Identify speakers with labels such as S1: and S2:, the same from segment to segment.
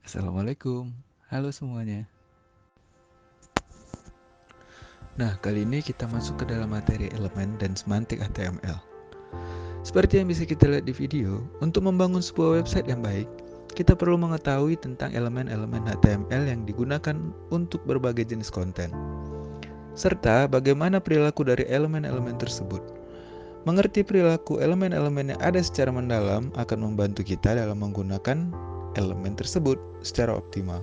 S1: Assalamualaikum, halo semuanya. Nah, kali ini kita masuk ke dalam materi elemen dan semantik HTML. Seperti yang bisa kita lihat di video, untuk membangun sebuah website yang baik, kita perlu mengetahui tentang elemen-elemen HTML yang digunakan untuk berbagai jenis konten, serta bagaimana perilaku dari elemen-elemen tersebut. Mengerti perilaku elemen-elemen yang ada secara mendalam akan membantu kita dalam menggunakan elemen tersebut secara optimal.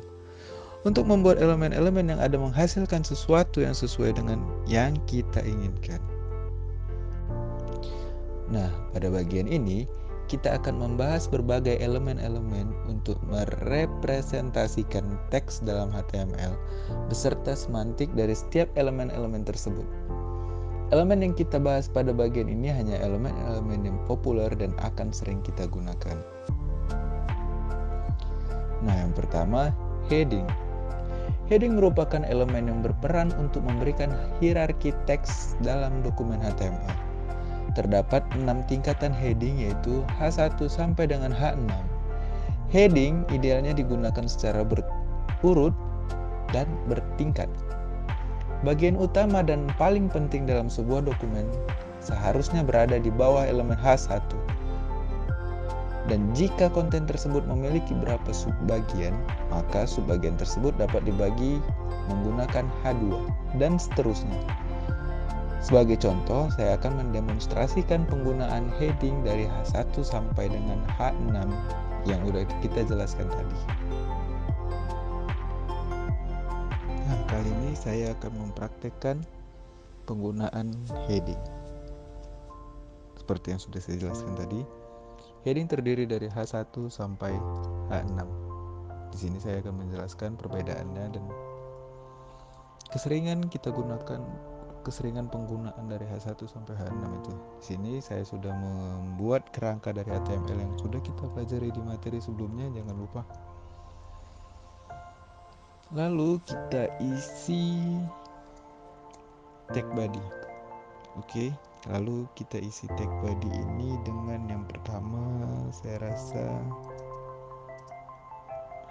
S1: Untuk membuat elemen-elemen yang ada menghasilkan sesuatu yang sesuai dengan yang kita inginkan. Nah, pada bagian ini kita akan membahas berbagai elemen-elemen untuk merepresentasikan teks dalam HTML beserta semantik dari setiap elemen-elemen tersebut. Elemen yang kita bahas pada bagian ini hanya elemen-elemen yang populer dan akan sering kita gunakan. Nah, yang pertama, heading. Heading merupakan elemen yang berperan untuk memberikan hierarki teks dalam dokumen HTML. Terdapat 6 tingkatan heading yaitu H1 sampai dengan H6. Heading idealnya digunakan secara berurut dan bertingkat. Bagian utama dan paling penting dalam sebuah dokumen seharusnya berada di bawah elemen H1. Dan jika konten tersebut memiliki beberapa subbagian, maka subbagian tersebut dapat dibagi menggunakan H2 dan seterusnya. Sebagai contoh, saya akan mendemonstrasikan penggunaan heading dari H1 sampai dengan H6 yang sudah kita jelaskan tadi. Nah, kali ini saya akan mempraktekkan penggunaan heading. Seperti yang sudah saya jelaskan tadi, heading terdiri dari H1 sampai H6. Di sini saya akan menjelaskan perbedaannya dan keseringan penggunaan dari H1 sampai H6 itu. Di sini saya sudah membuat kerangka dari HTML yang sudah kita pelajari di materi sebelumnya, jangan lupa. Lalu kita isi tag body. Oke, lalu kita isi tag body ini dengan yang pertama saya rasa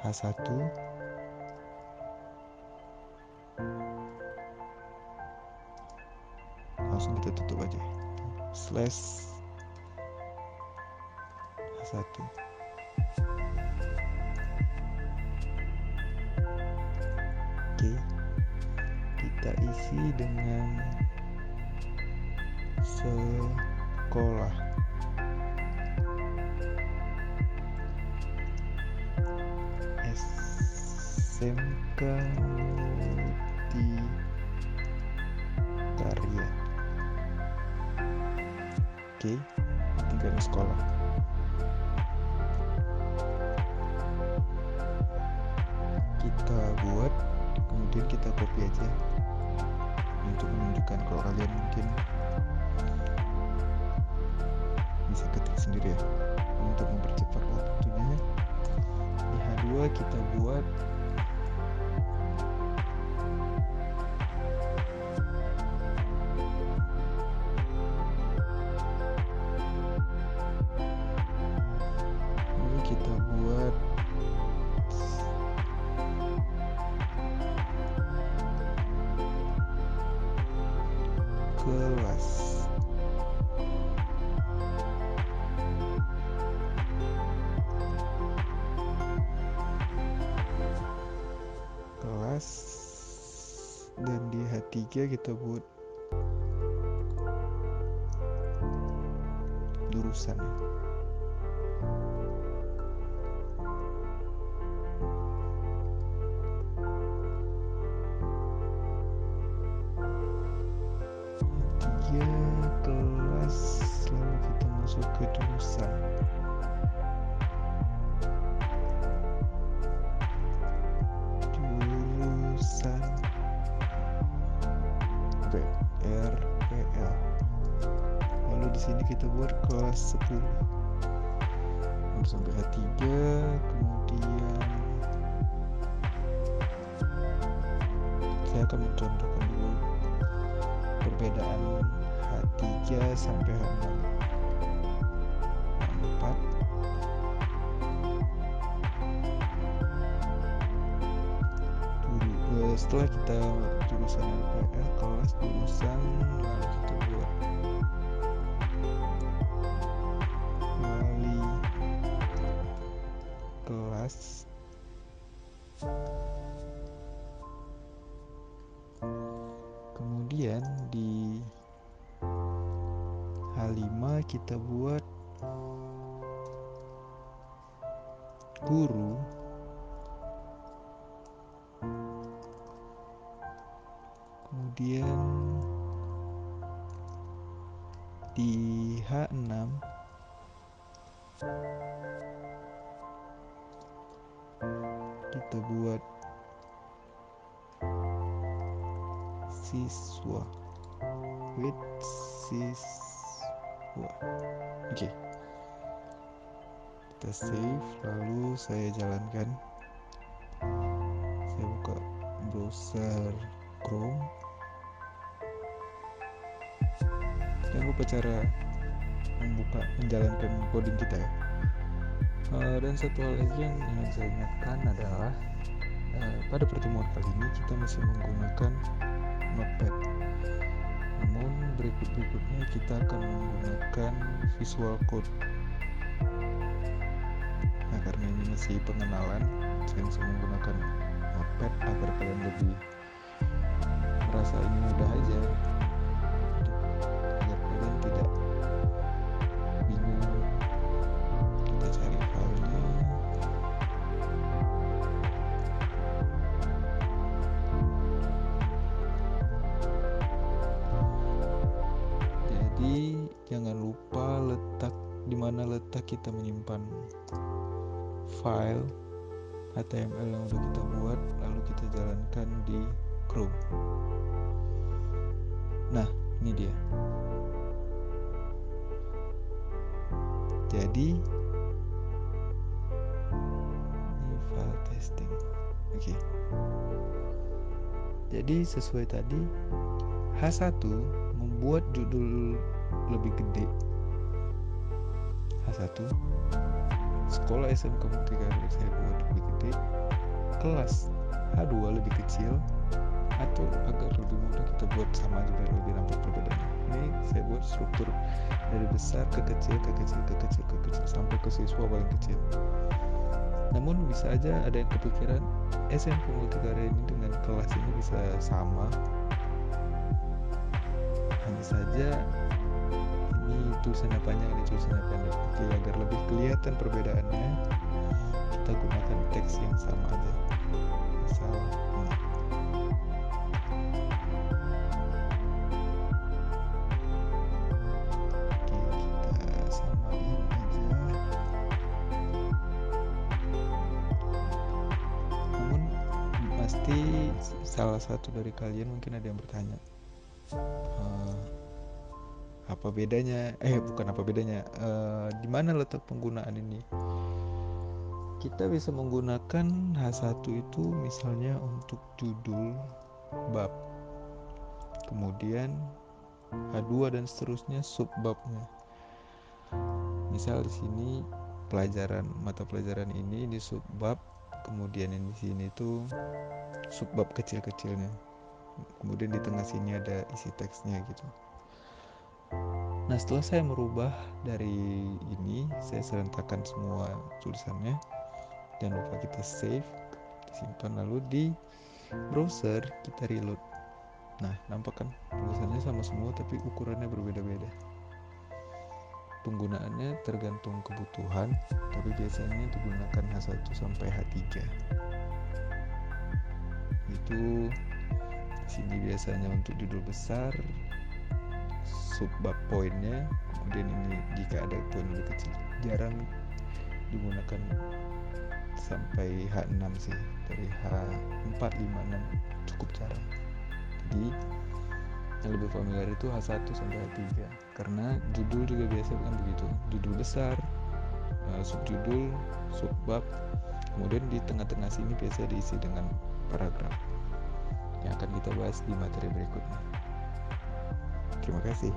S1: H1. Langsung kita tutup aja. Slash H1. Oke, kita isi dengan sekolah. SMK Karya. Oke, tinggal sekolah. Kita buat, kemudian kita copy aja untuk menunjukkan kalau kalian mungkin bisa ketik sendiri ya. Untuk mempercepat waktunya, di H2 kita buat kelas. Kelas, dan di H3 kita buat jurusan. Kelas, lalu kita masuk ke jurusan. BRPL. Lalu di sini kita buat kelas 10 sampai H3. Kemudian saya akan mencontohkan dulu perbedaan H3 sampai H6. H4 setelah kita jurusan LPR, kelas jurusan, lalu kita buat wali kelas. Kemudian di H5 kita buat guru. Kemudian di H6 kita buat siswa with siswa. Oke. Kita save, lalu saya jalankan. Saya buka browser Chrome. Jangan lupa cara menjalankan coding kita ya. Dan satu hal lagi yang ingin saya ingatkan adalah pada pertemuan kali ini kita masih menggunakan Notepad. Namun berikutnya kita akan menggunakan Visual Code. Nah, karena ini masih pengenalan, saya masih menggunakan Notepad agar kalian lebih merasa ini mudah aja, agar kalian tidak bingung. Kita cari filenya. Jadi jangan lupa di mana letak kita menyimpan file HTML yang udah kita buat, lalu kita jalankan di Chrome. Nah, ini dia. Jadi ini file testing. Oke. Jadi sesuai tadi, H1 membuat judul lebih gede. H1 Sekolah SMK Multikarir saya buat lebih gede, kelas H2 lebih kecil, atau agar lebih mudah kita buat sama aja biar lebih nampak perbedaannya. Ini saya buat struktur dari besar ke kecil, ke kecil, ke kecil, ke kecil, sampai ke siswa paling kecil. Namun bisa aja ada yang kepikiran SMK Multikarir ini dengan kelas ini bisa sama. Hanya saja ini tulisannya panjang, ini tulisannya pendek. Oke, agar lebih kelihatan perbedaannya, kita gunakan teks yang sama aja. Misal ini. Oke, kita samain aja. Namun pasti salah satu dari kalian mungkin ada yang bertanya, apa bedanya? Bukan apa bedanya. Di mana letak penggunaan ini? Kita bisa menggunakan H1 itu misalnya untuk judul bab. Kemudian H2 dan seterusnya subbabnya. Misal di sini mata pelajaran ini di subbab, kemudian yang di sini tuh subbab kecil-kecilnya. Kemudian di tengah sini ada isi teksnya gitu. Nah, setelah saya merubah dari ini, saya serentakkan semua tulisannya. Jangan lupa kita save, simpan, lalu di browser kita reload. Nah, nampak kan tulisannya sama semua tapi ukurannya berbeda-beda. Penggunaannya tergantung kebutuhan, tapi biasanya digunakan H1 sampai H3. Itu di sini biasanya untuk judul besar, subbab poinnya, kemudian ini jika ada poin lebih kecil. Jarang digunakan sampai H6 sih, dari H4, 5, 6 cukup jarang. Jadi yang lebih familiar itu H1 sampai H3, karena judul juga biasa kan begitu, judul besar, subjudul, subbab, kemudian di tengah-tengah sini biasa diisi dengan paragraf yang akan kita bahas di materi berikutnya. Terima kasih.